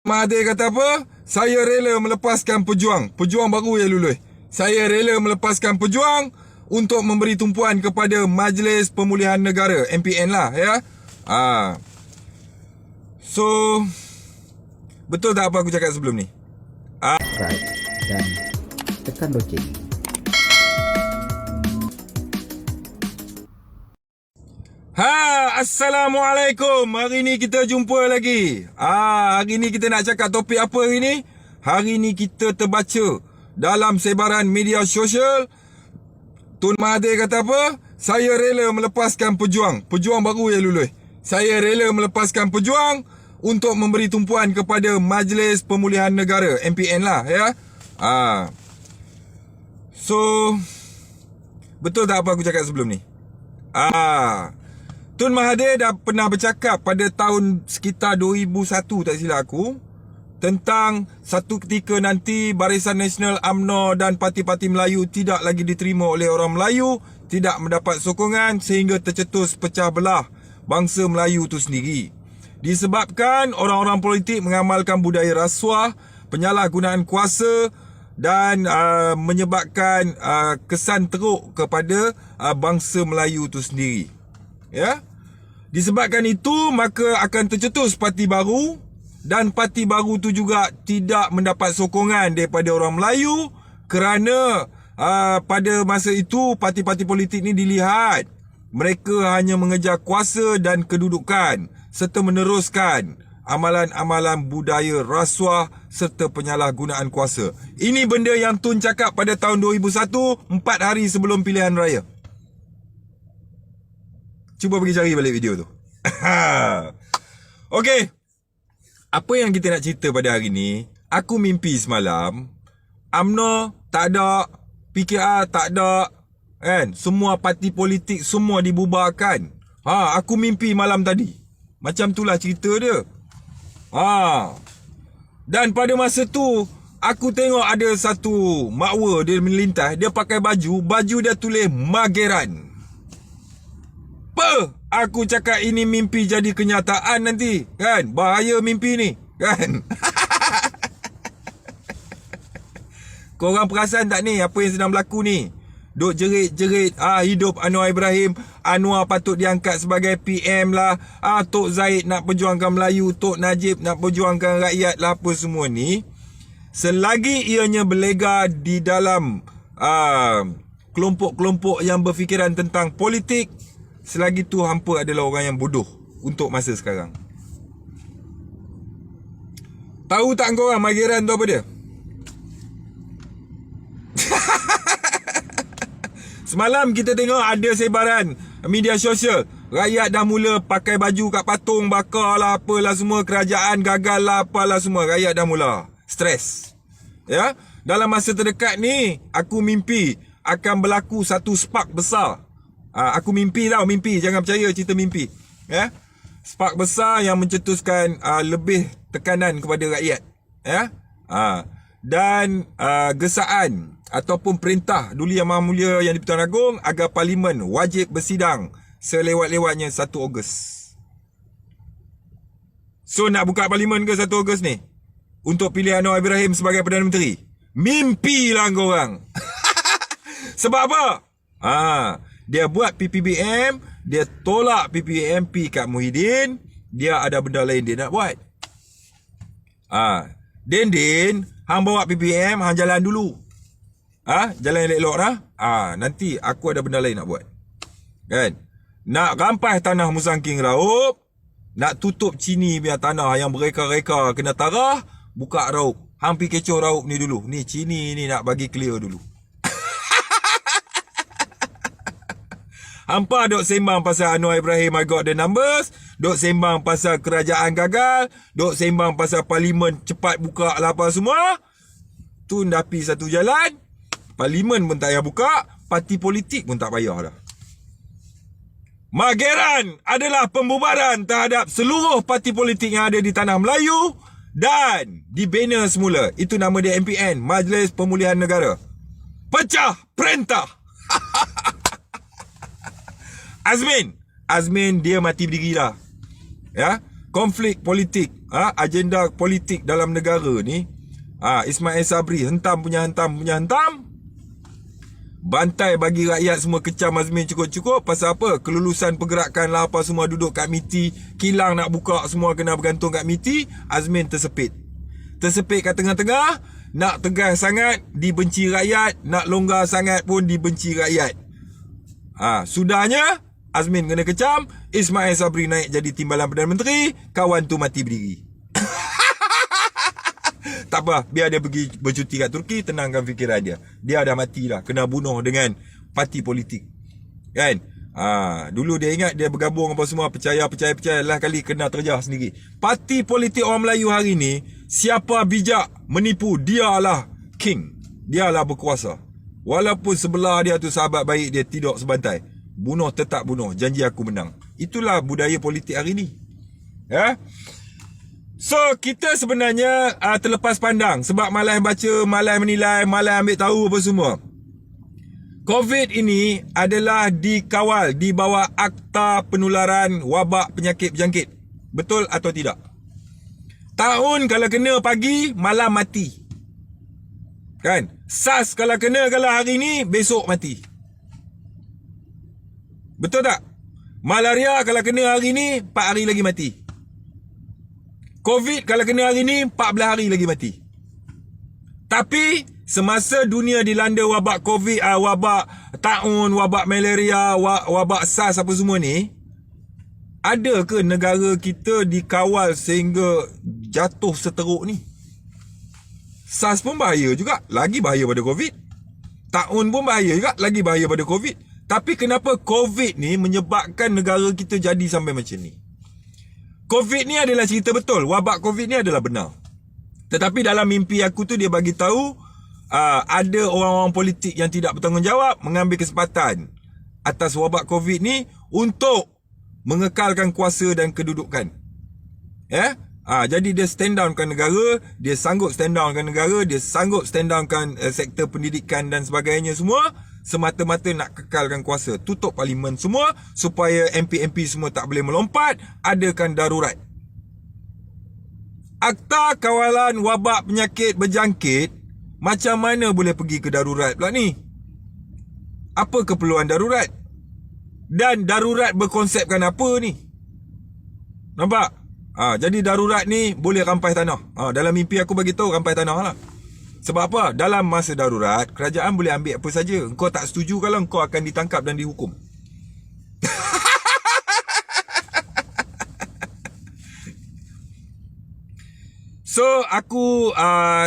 Mahathir kata apa? Saya rela melepaskan pejuang. Pejuang baru yang lulus. Saya rela melepaskan pejuang untuk memberi tumpuan kepada Majlis Pemulihan Negara, MPN lah ya. So, betul tak apa aku cakap sebelum ni? Subscribe dan tekan loceng. Assalamualaikum. Hari ni kita jumpa lagi. Hari ni kita nak cakap topik apa hari ni? Hari ni kita terbaca dalam sebaran media sosial, Tun Mahathir kata apa? Saya rela melepaskan pejuang. Pejuang baru yang lulus. Saya rela melepaskan pejuang untuk memberi tumpuan kepada Majlis Pemulihan Negara, MPN lah ya. So, betul tak apa aku cakap sebelum ni? Tun Mahathir dah pernah bercakap pada tahun sekitar 2001 tak silap aku, tentang satu ketika nanti Barisan Nasional UMNO dan parti-parti Melayu tidak lagi diterima oleh orang Melayu, tidak mendapat sokongan sehingga tercetus pecah belah bangsa Melayu itu sendiri. Disebabkan orang-orang politik mengamalkan budaya rasuah, penyalahgunaan kuasa dan menyebabkan kesan teruk kepada bangsa Melayu itu sendiri. Ya. Disebabkan itu, maka akan tercetus parti baru, dan parti baru tu juga tidak mendapat sokongan daripada orang Melayu kerana pada masa itu parti-parti politik ni dilihat mereka hanya mengejar kuasa dan kedudukan serta meneruskan amalan-amalan budaya rasuah serta penyalahgunaan kuasa. Ini benda yang Tun cakap pada tahun 2001, 4 hari sebelum pilihan raya. Cuba pergi cari balik video tu. Okey. Apa yang kita nak cerita pada hari ni, aku mimpi semalam UMNO tak ada, PKR tak ada, kan? Semua parti politik semua dibubarkan. Aku mimpi malam tadi. Macam itulah cerita dia. Dan pada masa tu aku tengok ada satu makwa dia melintas, dia pakai baju dia tulis Mageran. Aku cakap ini mimpi jadi kenyataan nanti, kan? Bahaya mimpi ni, kan? Korang perasan tak ni apa yang sedang berlaku ni? Duk jerit-jerit hidup Anwar Ibrahim, Anwar patut diangkat sebagai PM lah, Tok Zaid nak perjuangkan Melayu, Tok Najib nak perjuangkan rakyat lah, apa semua ni. Selagi ianya berlega di dalam kelompok-kelompok yang berfikiran tentang politik, selagi tu hampa adalah orang yang bodoh untuk masa sekarang. Tahu tak korang Mageran tu apa dia? Semalam kita tengok ada sebaran media sosial, rakyat dah mula pakai baju kat patung bakar lah, apalah semua, kerajaan gagal lah, apalah semua. Rakyat dah mula stres. Ya, dalam masa terdekat ni aku mimpi akan berlaku satu spark besar. Aku mimpi tau, mimpi, jangan percaya cerita mimpi. Ya, spark besar yang mencetuskan lebih tekanan kepada rakyat. Ya, dan gesaan ataupun perintah Duli Yang Maha Mulia Yang di-Pertuan Agong agar Parlimen wajib bersidang selewat-lewatnya 1 Ogos. So nak buka Parlimen ke 1 Ogos ni untuk pilih Anwar Ibrahim sebagai Perdana Menteri? Mimpi lah korang. Sebab apa? Dia buat PPBM, dia tolak PPMP kat Muhyiddin, dia ada benda lain dia nak buat. Din, hang bawa PPM, hang jalan dulu. Jalan elok-elok dah. Nanti aku ada benda lain nak buat. Kan? Nak rampas tanah Musang King Raup, nak tutup Cini punya tanah yang bereka-reka kena tarah, buka Raup. Hang pergi kecoh Raup ni dulu. Ni Cini ni nak bagi clear dulu. Hampa duk sembang pasal Anwar Ibrahim I got the numbers, duk sembang pasal kerajaan gagal, duk sembang pasal Parlimen cepat buka lah apa semua. Tun dah pergi satu jalan, Parlimen pun tak payah buka, parti politik pun tak payah dah. Mageran adalah pembubaran terhadap seluruh parti politik yang ada di tanah Melayu dan dibina semula. Itu nama dia MPN, Majlis Pemulihan Negara. Pecah perintah. Azmin dia mati berdiri dah. Ya. konflik politik, agenda politik dalam negara ni, Ismail Sabri hentam punya hentam, bantai bagi rakyat semua kecam Azmin cukup-cukup. Pasal apa? Kelulusan pergerakan lah apa semua duduk kat MITI, kilang nak buka semua kena bergantung kat MITI. Azmin tersepit kat tengah-tengah. Nak tegas sangat dibenci rakyat, nak longgar sangat pun dibenci rakyat. Sudahnya Azmin kena kecam, Ismail Sabri naik jadi timbalan Perdana Menteri, kawan tu mati berdiri. Tak apa, biar dia pergi bercuti kat Turki, tenangkan fikiran dia. Dia dah mati dah, kena bunuh dengan parti politik. Kan? Dulu dia ingat dia bergabung apa semua, percaya lah kali kena terjah sendiri. Parti politik orang Melayu hari ni, siapa bijak menipu, dialah king. Dialah berkuasa. Walaupun sebelah dia tu sahabat baik dia tidur sebantai, bunuh tetap bunuh, janji aku menang. Itulah budaya politik hari ni. Ya. So kita sebenarnya terlepas pandang sebab malas baca, malas menilai, malas ambil tahu apa semua. COVID ini adalah dikawal di bawah Akta Penularan Wabak Penyakit Berjangkit. Betul atau tidak? Tahun kalau kena pagi, malam mati. Kan? SARS kalau kena kalau hari ni, besok mati. Betul tak? Malaria kalau kena hari ni, 4 hari lagi mati. COVID kalau kena hari ni, 14 hari lagi mati. Tapi semasa dunia dilanda wabak COVID, wabak taun, wabak malaria, wabak SARS apa semua ni, ada ke negara kita dikawal sehingga jatuh seteruk ni? SARS pun bahaya juga, lagi bahaya pada COVID. Taun pun bahaya juga, lagi bahaya pada COVID. Tapi kenapa COVID ni menyebabkan negara kita jadi sampai macam ni? COVID ni adalah cerita betul, wabak COVID ni adalah benar. Tetapi dalam mimpi aku tu dia bagi tahu ada orang-orang politik yang tidak bertanggungjawab mengambil kesempatan atas wabak COVID ni untuk mengekalkan kuasa dan kedudukan. Ya? Jadi dia stand downkan negara, dia sanggup stand downkan negara, dia sanggup stand downkan sektor pendidikan dan sebagainya semua, semata-mata nak kekalkan kuasa. Tutup parlimen semua supaya MP-MP semua tak boleh melompat, adakan darurat. Akta Kawalan Wabak Penyakit Berjangkit, macam mana boleh pergi ke darurat pula ni? Apa keperluan darurat? Dan darurat berkonsepkan apa ni? Nampak? Jadi darurat ni boleh rampai tanah. Dalam mimpi aku bagi tahu rampai tanah lah. Sebab apa? Dalam masa darurat, kerajaan boleh ambil apa saja. Engkau tak setuju kalau engkau akan ditangkap dan dihukum. So, aku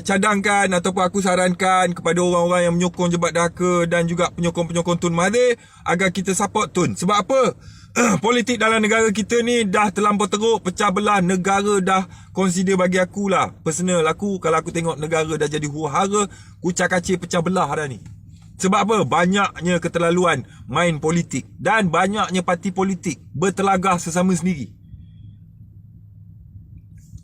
cadangkan ataupun aku sarankan kepada orang-orang yang menyokong Jebat Dahaka dan juga penyokong-penyokong Tun Mahathir agar kita support Tun. Sebab apa? Politik dalam negara kita ni dah terlampau teruk, pecah belah. Negara dah consider bagi aku lah, personal aku, kalau aku tengok negara dah jadi huru-hara, kucak-kacir pecah belah dah ni. Sebab apa? Banyaknya keterlaluan main politik dan banyaknya parti politik bertelagah sesama sendiri.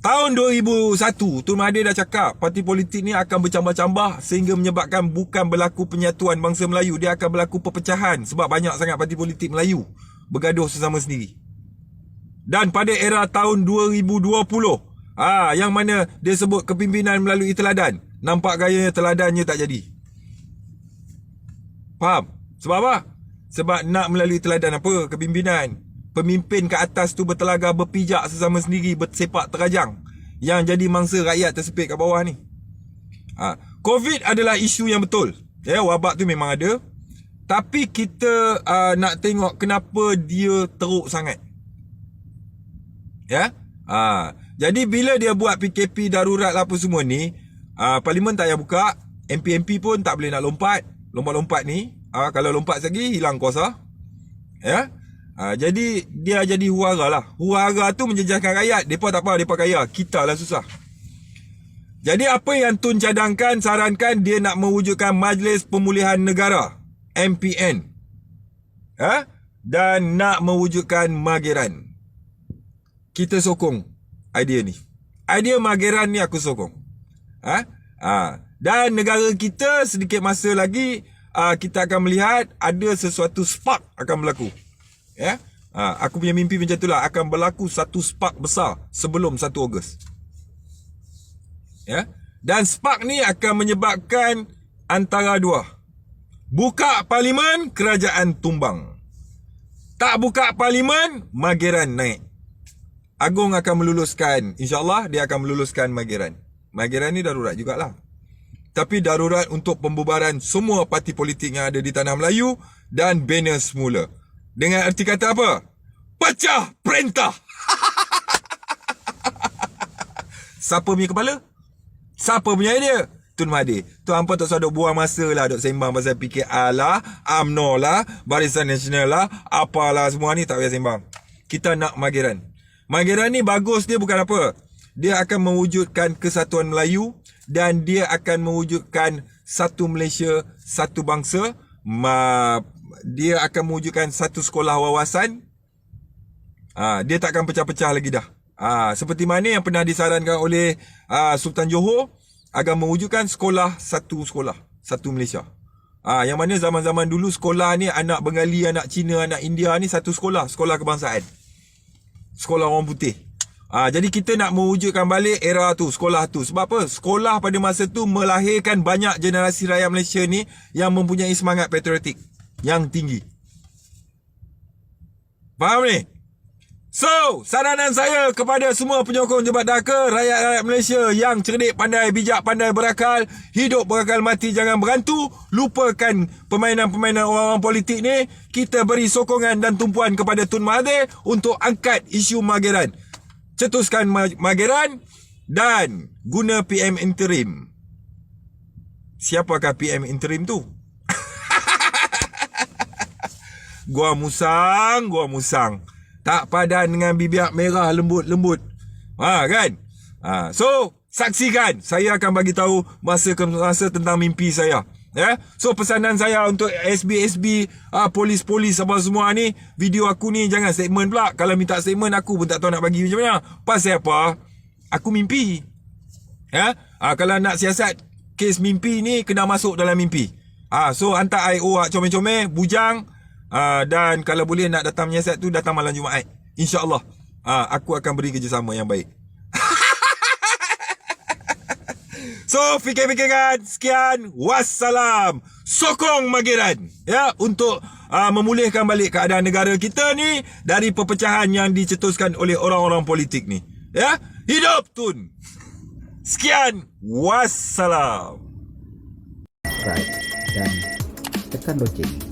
Tahun 2001, Tun Mahathir dah cakap parti politik ni akan bercambah-cambah sehingga menyebabkan bukan berlaku penyatuan bangsa Melayu, dia akan berlaku perpecahan sebab banyak sangat parti politik Melayu bergaduh sesama sendiri. Dan pada era tahun 2020, yang mana dia sebut kepimpinan melalui teladan, nampak gayanya teladannya tak jadi. Faham? Sebab apa? Sebab nak melalui teladan apa? Kepimpinan. Pemimpin ke atas tu bertelagah, berpijak sesama sendiri, bersepak terajang, yang jadi mangsa rakyat tersepit kat bawah ni. COVID adalah isu yang betul. Wabak tu memang ada. Tapi kita nak tengok kenapa dia teruk sangat. Jadi bila dia buat PKP darurat apa semua ni, parlimen tak payah buka, MP-MP pun tak boleh nak lompat. Lompat-lompat ni, kalau lompat lagi hilang kuasa. Jadi dia jadi huru-hara lah. Huru-hara tu menjejaskan rakyat. Mereka tak apa, mereka kaya. Kita lah susah. Jadi apa yang Tun cadangkan, sarankan, dia nak mewujudkan Majlis Pemulihan Negara, MPN, dan nak mewujudkan Mageran. Kita sokong idea ni. Idea Mageran ni aku sokong. Dan negara kita sedikit masa lagi, kita akan melihat ada sesuatu spark akan berlaku. Aku punya mimpi macam itulah. Akan berlaku satu spark besar sebelum 1 Ogos. Ya. Dan spark ni akan menyebabkan antara dua. Buka parlimen, kerajaan tumbang. Tak buka parlimen, Mageran naik. Agong akan meluluskan, insyaAllah dia akan meluluskan Mageran. Mageran ni darurat jugalah. Tapi darurat untuk pembubaran semua parti politik yang ada di Tanah Melayu dan banner semula. Dengan erti kata apa? Pecah perintah. Siapa punya kepala? Siapa punya idea? Tun Mahathir. Tu hampa tak usah duk buang masa lah, duk sembang pasal PKR lah, UMNO lah, Barisan Nasional lah, apalah semua ni tak payah sembang. Kita nak Mageran. Mageran ni bagus dia bukan apa. Dia akan mewujudkan kesatuan Melayu dan dia akan mewujudkan satu Malaysia, satu bangsa. Dia akan mewujudkan satu sekolah wawasan. Dia tak akan pecah-pecah lagi dah. Seperti mana yang pernah disarankan oleh Sultan Johor, akan mewujudkan satu Malaysia. Yang mana zaman-zaman dulu sekolah ni anak Bengali, anak Cina, anak India ni satu sekolah kebangsaan. Sekolah orang putih. Jadi kita nak mewujudkan balik era tu, sekolah tu. Sebab apa? Sekolah pada masa tu melahirkan banyak generasi rakyat Malaysia ni yang mempunyai semangat patriotik yang tinggi. Faham ni? So, saranan saya kepada semua penyokong Jebat Daka, rakyat-rakyat Malaysia yang cerdik, pandai, bijak, pandai, berakal, hidup berakal, mati jangan berantu, lupakan permainan-permainan orang-orang politik ni. Kita beri sokongan dan tumpuan kepada Tun Mahathir untuk angkat isu Mageran. Cetuskan Mageran dan guna PM interim. Siapakah PM interim tu? Gua musang. Tak padan dengan bibir merah lembut-lembut. Kan? So, saksikan. Saya akan bagi tahu masa ke masa tentang mimpi saya. Ya. So, pesanan saya untuk SB, polis-polis apa semua ni, video aku ni jangan statement pula. Kalau minta statement aku pun tak tahu nak bagi macam mana. Pasal apa? Aku mimpi. Ya. Kalau nak siasat kes mimpi ni, kena masuk dalam mimpi. So, hantar IO comel-comel, bujang. Dan kalau boleh nak datang menyiasat tu, datang malam Jumaat, InsyaAllah. Aku akan beri kerjasama yang baik. So, fikir-fikirkan. Sekian. Wassalam. Sokong Mageran. Ya, untuk memulihkan balik keadaan negara kita ni dari perpecahan yang dicetuskan oleh orang-orang politik ni. Ya, hidup Tun. Sekian. Wassalam. Subscribe dan tekan loceng.